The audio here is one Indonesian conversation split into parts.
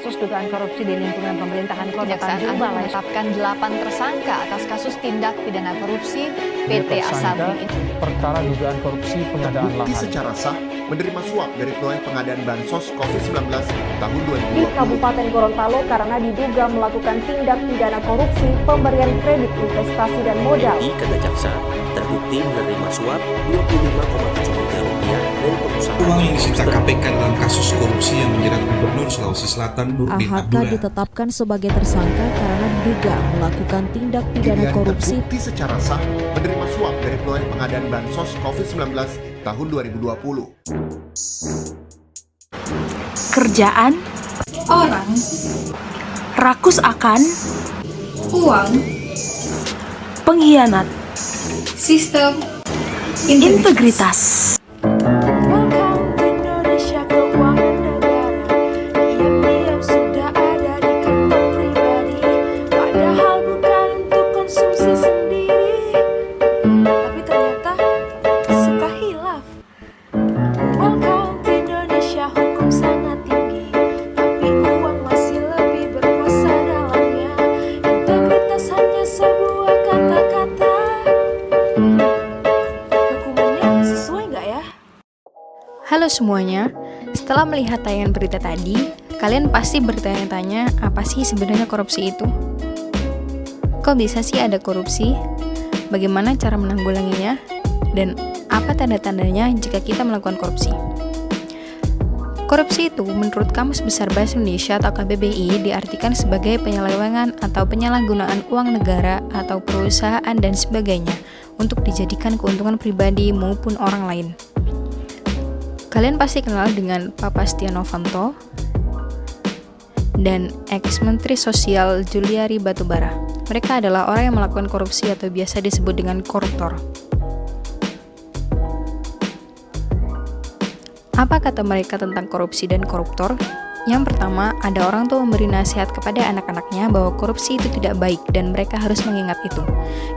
kasus dugaan korupsi di lingkungan pemerintahan Kota Kejaksaan Tanjung Agung Balai. menetapkan 8 tersangka atas kasus tindak pidana korupsi PT Asabri. Perkara dugaan korupsi pengadaan Terbukti lahan. secara sah menerima suap dari proyek pengadaan bansos COVID-19 tahun di 2020. Kabupaten Gorontalo karena diduga melakukan tindak pidana korupsi pemberian kredit investasi dan modal. Di kata jaksa, terbukti menerima suap 25,7 miliar rupiah dari pengusaha. Uang yang disita KPK dalam kasus korupsi yang menjerat Gubernur Sulawesi Selatan Nurdin AHK Abdullah ditetapkan sebagai tersangka karena diduga melakukan tindak pidana Dirian korupsi. terbukti secara sah menerima suap dari proyek pengadaan bansos COVID-19 tahun 2020. Kerjaan, orang, rakus akan, uang, pengkhianat, sistem, integritas. Halo semuanya, setelah melihat tayangan berita tadi, kalian pasti bertanya-tanya apa sih sebenarnya korupsi itu? Kok bisa sih ada korupsi? Bagaimana cara menanggulanginya? Dan apa tanda-tandanya jika kita melakukan korupsi? Korupsi itu menurut Kamus Besar Bahasa Indonesia atau KBBI diartikan sebagai penyelewengan atau penyalahgunaan uang negara atau perusahaan dan sebagainya untuk dijadikan keuntungan pribadi maupun orang lain. Kalian pasti kenal dengan Papa Setia Novanto dan ex-menteri sosial Juliari Batubara. Mereka adalah orang yang melakukan korupsi atau biasa disebut dengan koruptor. Apa kata mereka tentang korupsi dan koruptor? Yang pertama, ada orang tua memberi nasihat kepada anak-anaknya bahwa korupsi itu tidak baik dan mereka harus mengingat itu.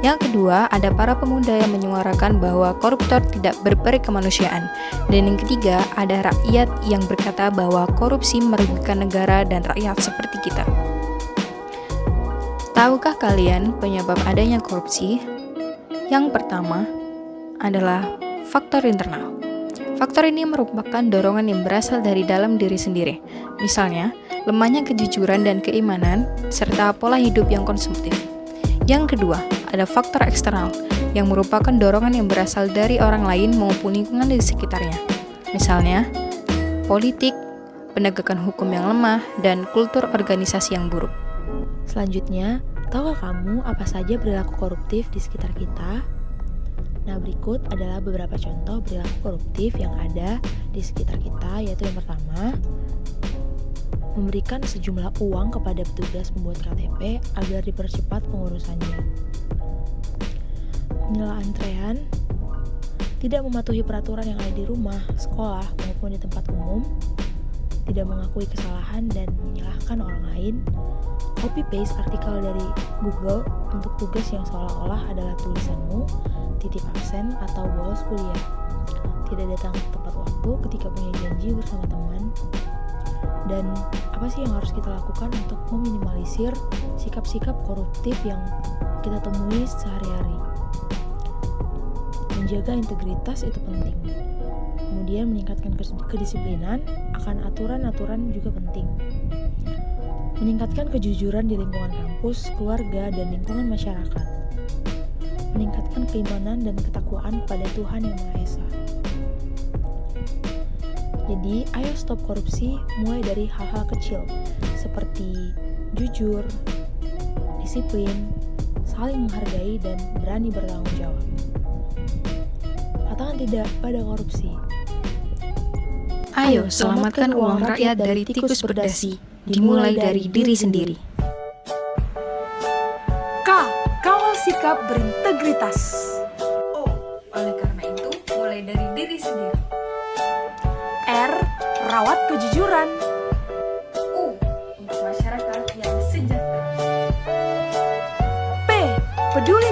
Yang kedua, ada para pemuda yang menyuarakan bahwa koruptor tidak berperi kemanusiaan. Dan yang ketiga, ada rakyat yang berkata bahwa korupsi merugikan negara dan rakyat seperti kita. Tahukah kalian penyebab adanya korupsi? Yang pertama adalah faktor internal. Faktor ini merupakan dorongan yang berasal dari dalam diri sendiri. Misalnya, lemahnya kejujuran dan keimanan, serta pola hidup yang konsumtif. Yang kedua, ada faktor eksternal, yang merupakan dorongan yang berasal dari orang lain maupun lingkungan di sekitarnya. Misalnya, politik, penegakan hukum yang lemah, dan kultur organisasi yang buruk. Selanjutnya, tahukah kamu apa saja perilaku koruptif di sekitar kita? Nah, berikut adalah beberapa contoh perilaku koruptif yang ada di sekitar kita, yaitu yang pertama, memberikan sejumlah uang kepada petugas pembuat KTP agar dipercepat pengurusannya. Menyela antrean, tidak mematuhi peraturan yang ada di rumah, sekolah, maupun di tempat umum, tidak mengakui kesalahan dan menyalahkan orang lain, copy-paste artikel dari Google untuk tugas yang seolah-olah adalah tulisanmu, titip absen atau bolos kuliah, tidak datang tepat waktu ketika punya janji bersama teman. Dan apa sih yang harus kita lakukan untuk meminimalisir sikap-sikap koruptif yang kita temui sehari-hari? Menjaga integritas itu penting. Kemudian meningkatkan kedisiplinan akan aturan-aturan juga penting. Meningkatkan kejujuran di lingkungan kampus, keluarga, dan lingkungan masyarakat. Meningkatkan keimanan dan ketakwaan pada Tuhan Yang Maha Esa. Jadi, ayo stop korupsi mulai dari hal-hal kecil seperti jujur, disiplin, saling menghargai, dan berani bertanggung jawab. Katakan tidak pada korupsi. Ayo selamatkan uang rakyat dari tikus berdasi, dimulai dari diri sendiri. K. Kawal sikap berintegritas. O. Oleh karena itu, mulai dari diri sendiri. R. Rawat kejujuran. U. Untuk masyarakat yang sejahtera. P. Peduli